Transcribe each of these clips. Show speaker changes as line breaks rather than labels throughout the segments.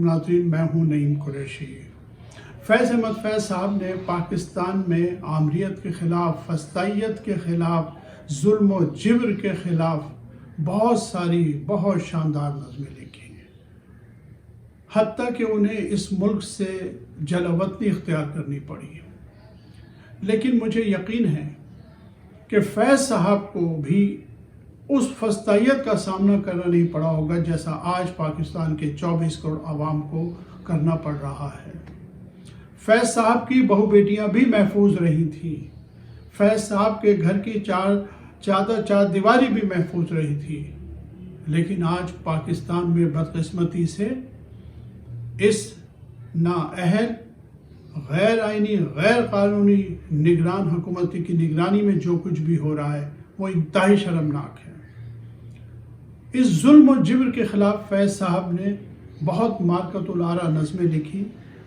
ناظرین، میں ہوں نعیم قریشی۔ فیض احمد فیض صاحب نے پاکستان میں آمریت کے خلاف، فسطائیت کے خلاف، ظلم و جبر کے خلاف بہت شاندار نظمیں لکھی ہیں، حتیٰ کہ انہیں اس ملک سے جلاوطنی اختیار کرنی پڑی۔ لیکن مجھے یقین ہے کہ فیض صاحب کو بھی اس فسطائیت کا سامنا کرنا نہیں پڑا ہوگا جیسا آج پاکستان کے 24 کروڑ عوام کو کرنا پڑ رہا ہے۔ فیض صاحب کی بہو بیٹیاں بھی محفوظ رہی تھیں، فیض صاحب کے گھر کی چار دیواری بھی محفوظ رہی تھی، لیکن آج پاکستان میں بدقسمتی سے اس نااہل، غیر آئینی، غیر قانونی نگران حکومت کی نگرانی میں جو کچھ بھی ہو رہا ہے وہ انتہائی شرمناک ہے۔ اس ظلم و جبر کے خلاف فیض صاحب نے بہت مارکت العارہ نظمیں لکھی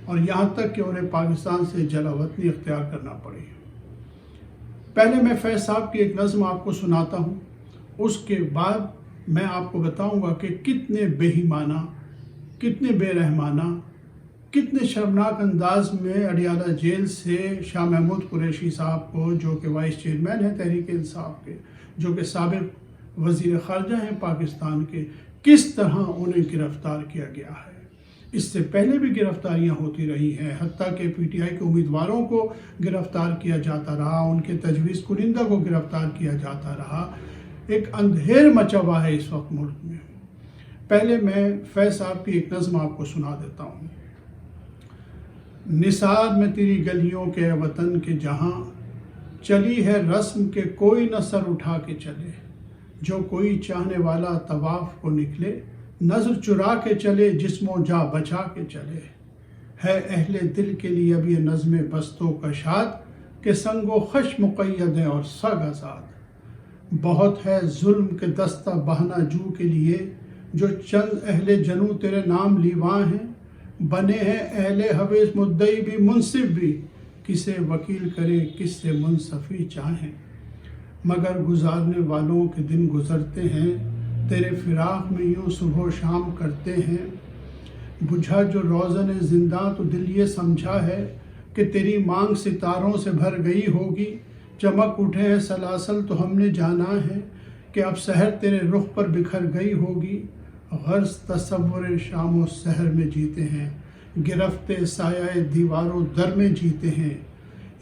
اور یہاں تک کہ انہیں پاکستان سے جلاوطنی اختیار کرنا پڑی۔ پہلے میں فیض صاحب کی ایک نظم آپ کو سناتا ہوں، اس کے بعد میں آپ کو بتاؤں گا کہ کتنے بے ایمانہ، کتنے بے رحمانہ، کتنے شرمناک انداز میں اڈیالہ جیل سے شاہ محمود قریشی صاحب کو، جو کہ وائس چیئرمین ہیں تحریک انصاف کے، جو کہ سابق وزیر خارجہ ہیں پاکستان کے، کس طرح انہیں گرفتار کیا گیا ہے۔ اس سے پہلے بھی گرفتاریاں ہوتی رہی ہیں، حتیٰ کہ پی ٹی آئی کے امیدواروں کو گرفتار کیا جاتا رہا، ان کے تجویز کنندہ کو گرفتار کیا جاتا رہا۔ ایک اندھیر مچا ہوا ہے اس وقت ملک میں۔ پہلے میں فیض صاحب کی ایک نظم آپ کو سنا دیتا ہوں۔ نثار میں تیری گلیوں کے وطن کے جہاں، چلی ہے رسم کے کوئی نہ سر اٹھا کے چلے، جو کوئی چاہنے والا طواف کو نکلے، نظر چرا کے چلے، جسم و جاں بچا کے چلے۔ ہے اہل دل کے لیے اب یہ نظم بستوں کا شاد، کہ سنگ و خش مقید ہے اور سگ آزاد۔ بہت ہے ظلم کے دستہ بہنا جو کے لیے، جو چند اہل جنوں تیرے نام لیواں ہیں، بنے ہیں اہل حویث مدعی بھی منصف بھی، کسے وکیل کرے کس سے منصفی چاہیں۔ مگر گزارنے والوں کے دن گزرتے ہیں، تیرے فراق میں یوں صبح و شام کرتے ہیں۔ بجھا جو روزن زنداں تو دل یہ سمجھا ہے، کہ تیری مانگ ستاروں سے بھر گئی ہوگی۔ چمک اٹھے ہیں سلاسل تو ہم نے جانا ہے، کہ اب سحر تیرے رخ پر بکھر گئی ہوگی۔ غرض تصور شام و سحر میں جیتے ہیں، گرفت سایہ دیوار و در میں جیتے ہیں۔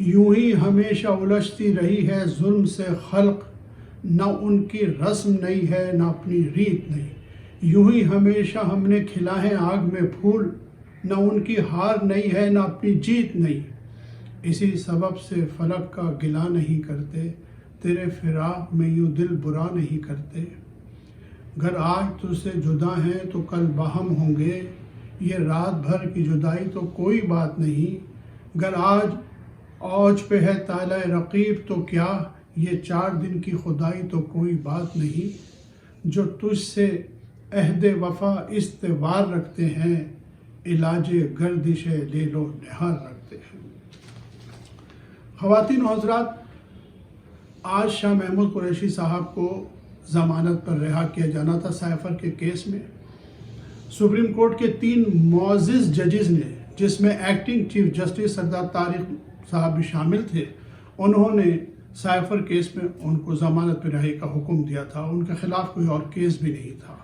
یوں ہی ہمیشہ الجھتی رہی ہے ظلم سے خلق، نہ ان کی رسم نہیں ہے نہ اپنی ریت نہیں۔ یوں ہی ہمیشہ ہم نے کھلا ہے آگ میں پھول، نہ ان کی ہار نہیں ہے نہ اپنی جیت نہیں۔ اسی سبب سے فلک کا گلہ نہیں کرتے، تیرے فراق میں یوں دل برا نہیں کرتے۔ گر آج تجھ سے جدا ہیں تو کل باہم ہوں گے، یہ رات بھر کی جدائی تو کوئی بات نہیں۔ گر آج اوج پہ ہے طالع رقیب تو کیا، یہ 4 دن کی خدائی تو کوئی بات نہیں۔ جو تجھ سے عہد وفا استوار رکھتے ہیں، علاج گردش لیل و نہار رکھتے ہیں۔ خواتین و حضرات، آج شاہ محمود قریشی صاحب کو ضمانت پر رہا کیا جانا تھا سائفر کے کیس میں۔ سپریم کورٹ کے 3 معزز ججز نے، جس میں ایکٹنگ چیف جسٹس سردار طارق صاحب بھی شامل تھے، انہوں نے سائفر کیس میں ان کو ضمانت پر رہائی کا حکم دیا تھا۔ ان کے خلاف کوئی اور کیس بھی نہیں تھا،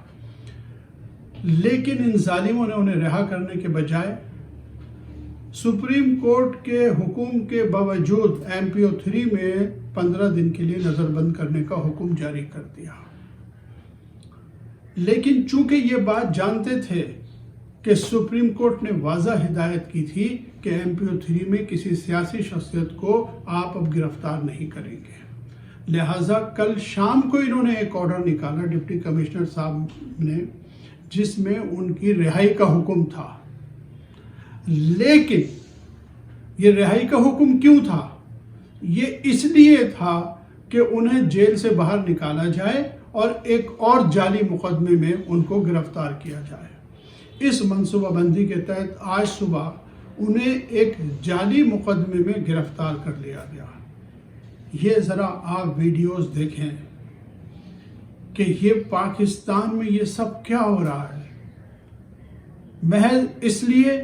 لیکن ان ظالموں نے انہیں رہا کرنے کے بجائے سپریم کورٹ کے حکم کے باوجود MPO 3 میں 15 دن کے لیے نظر بند کرنے کا حکم جاری کر دیا۔ لیکن چونکہ یہ بات جانتے تھے کہ سپریم کورٹ نے واضح ہدایت کی تھی کہ MPO 3 میں کسی سیاسی شخصیت کو آپ اب گرفتار نہیں کریں گے، لہٰذا کل شام کو انہوں نے ایک آرڈر نکالا ڈپٹی کمشنر صاحب نے، جس میں ان کی رہائی کا حکم تھا۔ لیکن یہ رہائی کا حکم کیوں تھا؟ یہ اس لیے تھا کہ انہیں جیل سے باہر نکالا جائے اور ایک اور جعلی مقدمے میں ان کو گرفتار کیا جائے۔ اس منصوبہ بندی کے تحت آج صبح انہیں ایک جعلی مقدمے میں گرفتار کر لیا گیا۔ یہ ذرا آپ ویڈیوز دیکھیں کہ یہ پاکستان میں یہ سب کیا ہو رہا ہے۔ محض اس لیے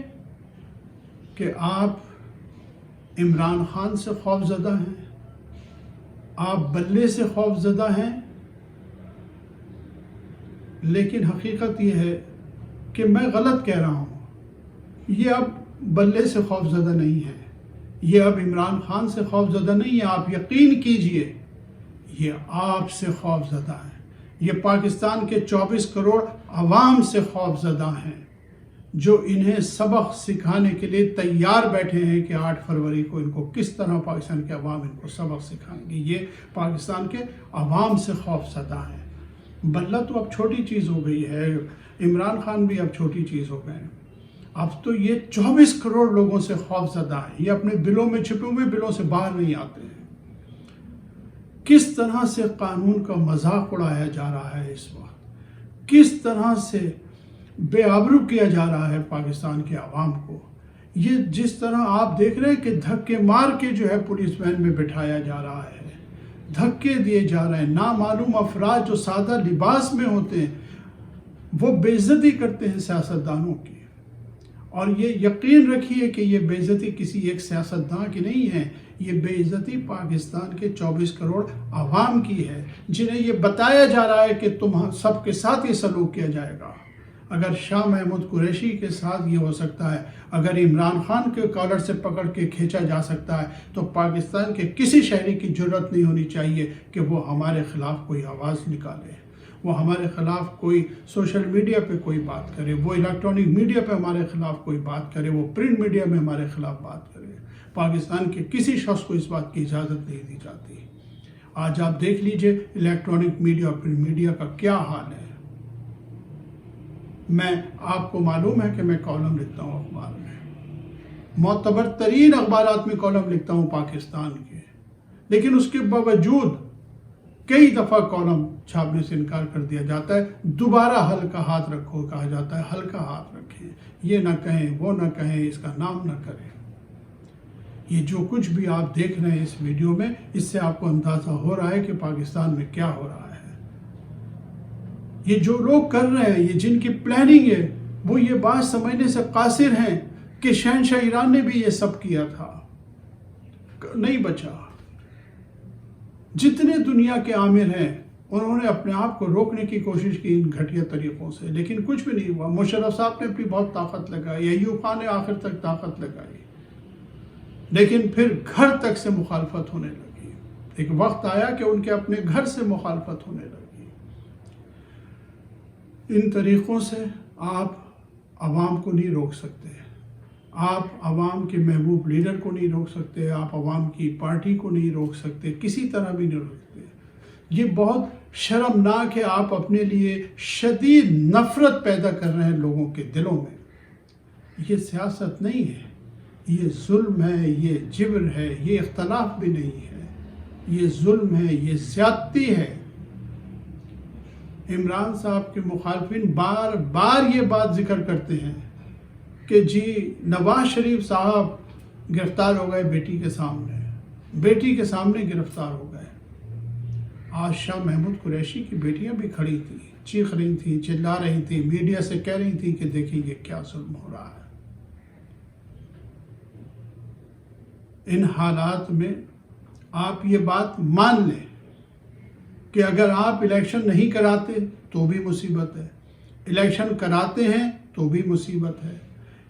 کہ آپ عمران خان سے خوف زدہ ہیں، آپ بلے سے خوف زدہ ہیں۔ لیکن حقیقت یہ ہے کہ میں غلط کہہ رہا ہوں، یہ اب بلے سے خوف زدہ نہیں ہے، یہ اب عمران خان سے خوف زدہ نہیں ہے۔ آپ یقین کیجئے یہ آپ سے خوف زدہ ہے، یہ پاکستان کے 24 کروڑ عوام سے خوف زدہ ہیں، جو انہیں سبق سکھانے کے لیے تیار بیٹھے ہیں کہ 8 فروری کو ان کو کس طرح پاکستان کے عوام ان کو سبق سکھائیں گے۔ یہ پاکستان کے عوام سے خوف زدہ ہیں۔ بلہ تو اب چھوٹی چیز ہو گئی ہے، عمران خان بھی اب چھوٹی چیز ہو گئے ہیں، اب تو یہ 24 کروڑ لوگوں سے خوف زدہ ہیں، یہ اپنے دلوں میں چھپے ہوئے دلوں سے باہر نہیں آتے ہیں۔ کس طرح سے قانون کا مذاق اڑایا جا رہا ہے اس وقت، کس طرح سے بے آبرو کیا جا رہا ہے پاکستان کے عوام کو۔ یہ جس طرح آپ دیکھ رہے ہیں کہ دھکے مار کے جو ہے پولیس وین میں بٹھایا جا رہا ہے، دھکے دیے جا رہے ہیں، نامعلوم افراد جو سادہ لباس میں ہوتے ہیں وہ بے عزتی کرتے ہیں سیاستدانوں کی، اور یہ یقین رکھیے کہ یہ بے عزتی کسی ایک سیاستدان کی نہیں ہے، یہ بے عزتی پاکستان کے 24 کروڑ عوام کی ہے، جنہیں یہ بتایا جا رہا ہے کہ تم سب کے ساتھ یہ سلوک کیا جائے گا۔ اگر شاہ محمود قریشی کے ساتھ یہ ہو سکتا ہے، اگر عمران خان کے کالر سے پکڑ کے کھینچا جا سکتا ہے، تو پاکستان کے کسی شہری کی جرت نہیں ہونی چاہیے کہ وہ ہمارے خلاف کوئی آواز نکالے، وہ ہمارے خلاف کوئی سوشل میڈیا پہ کوئی بات کرے، وہ الیکٹرانک میڈیا پہ ہمارے خلاف کوئی بات کرے، وہ پرنٹ میڈیا میں ہمارے خلاف بات کرے۔ پاکستان کے کسی شخص کو اس بات کی اجازت نہیں دی جاتی۔ آج آپ دیکھ لیجئے الیکٹرانک میڈیا اور پرنٹ میڈیا کا کیا حال ہے۔ میں آپ کو معلوم ہے کہ میں کالم لکھتا ہوں اخبار میں، معتبر ترین اخبارات میں کالم لکھتا ہوں پاکستان کے، لیکن اس کے باوجود کئی دفعہ کالم چھاپنے سے انکار کر دیا جاتا ہے۔ دوبارہ ہلکا ہاتھ رکھو کہا جاتا ہے، ہلکا ہاتھ رکھیں، یہ نہ کہیں، وہ نہ کہیں، اس کا نام نہ کریں۔ یہ جو کچھ بھی آپ دیکھ رہے ہیں اس ویڈیو میں، اس سے آپ کو اندازہ ہو رہا ہے کہ پاکستان میں کیا ہو رہا ہے۔ یہ جو لوگ کر رہے ہیں، یہ جن کی پلاننگ ہے، وہ یہ بات سمجھنے سے قاصر ہیں کہ شہنشاہ ایران نے بھی یہ سب کیا تھا، نہیں بچا۔ جتنے دنیا کے عامر ہیں انہوں نے اپنے آپ کو روکنے کی کوشش کی ان گھٹیا طریقوں سے، لیکن کچھ بھی نہیں ہوا۔ مشرف صاحب نے اپنی بہت طاقت لگائی، ایوب خان نے آخر تک طاقت لگائی، لیکن پھر گھر تک سے مخالفت ہونے لگی۔ ایک وقت آیا کہ ان کے اپنے گھر سے مخالفت ہونے لگی۔ ان طریقوں سے آپ عوام کو نہیں روک سکتے، آپ عوام کے محبوب لیڈر کو نہیں روک سکتے، آپ عوام کی پارٹی کو نہیں روک سکتے، کسی طرح بھی نہیں روک سکتے۔ یہ بہت شرمناک ہے، آپ اپنے لیے شدید نفرت پیدا کر رہے ہیں لوگوں کے دلوں میں۔ یہ سیاست نہیں ہے، یہ ظلم ہے، یہ جبر ہے، یہ اختلاف بھی نہیں ہے، یہ ظلم ہے، یہ زیادتی ہے۔ عمران صاحب کے مخالفین بار بار یہ بات ذکر کرتے ہیں کہ جی نواز شریف صاحب گرفتار ہو گئے بیٹی کے سامنے گرفتار ہو گئے۔ آج شاہ محمود قریشی کی بیٹیاں بھی کھڑی تھیں، چیخ رہی تھیں، چلا رہی تھیں، میڈیا سے کہہ رہی تھیں کہ دیکھیں یہ کیا ظلم ہو رہا ہے۔ ان حالات میں آپ یہ بات مان لیں کہ اگر آپ الیکشن نہیں کراتے تو بھی مصیبت ہے، الیکشن کراتے ہیں تو بھی مصیبت ہے،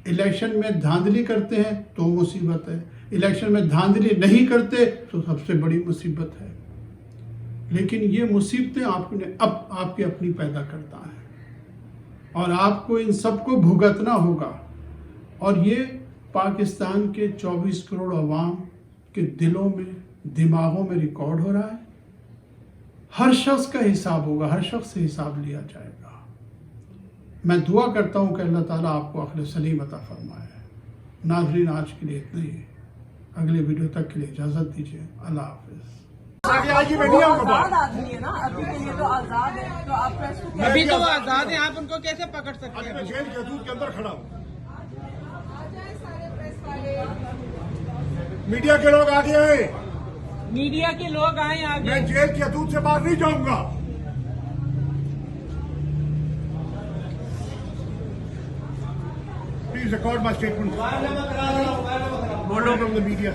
الیکشن میں دھاندلی کرتے ہیں تو مصیبت ہے، الیکشن میں دھاندلی نہیں کرتے تو سب سے بڑی مصیبت ہے۔ لیکن یہ مصیبتیں آپ کی اپنی پیدا کرتا ہے، اور آپ کو ان سب کو بھگتنا ہوگا، اور یہ پاکستان کے 24 کروڑ عوام کے دلوں میں، دماغوں میں ریکارڈ ہو رہا ہے۔ ہر شخص کا حساب ہوگا، ہر شخص سے حساب لیا جائے گا۔ میں دعا کرتا ہوں کہ اللہ تعالیٰ آپ کو عقل سلیم عطا فرمائے۔ ناظرین آج کے لیے اتنا ہی، اگلے ویڈیو تک کے لیے اجازت دیجیے، اللہ حافظ۔
ابھی تو وہ آزاد ہیں، آپ ان کو کیسے پکڑ سکتے ہیں؟
میں جیل کے حدود کے اندر کھڑا ہوں، میڈیا کے لوگ آگے آئے،
میڈیا کے لوگ آئیں آگے۔
میں جیل کی حدود سے باہر نہیں جاؤں گا۔ Please record my statement. From the media.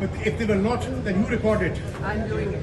But if they were not, then you record it.
I'm doing it.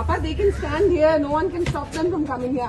Apa, they can stand here. No one can stop them from coming here.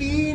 3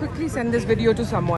Quickly send this video to someone.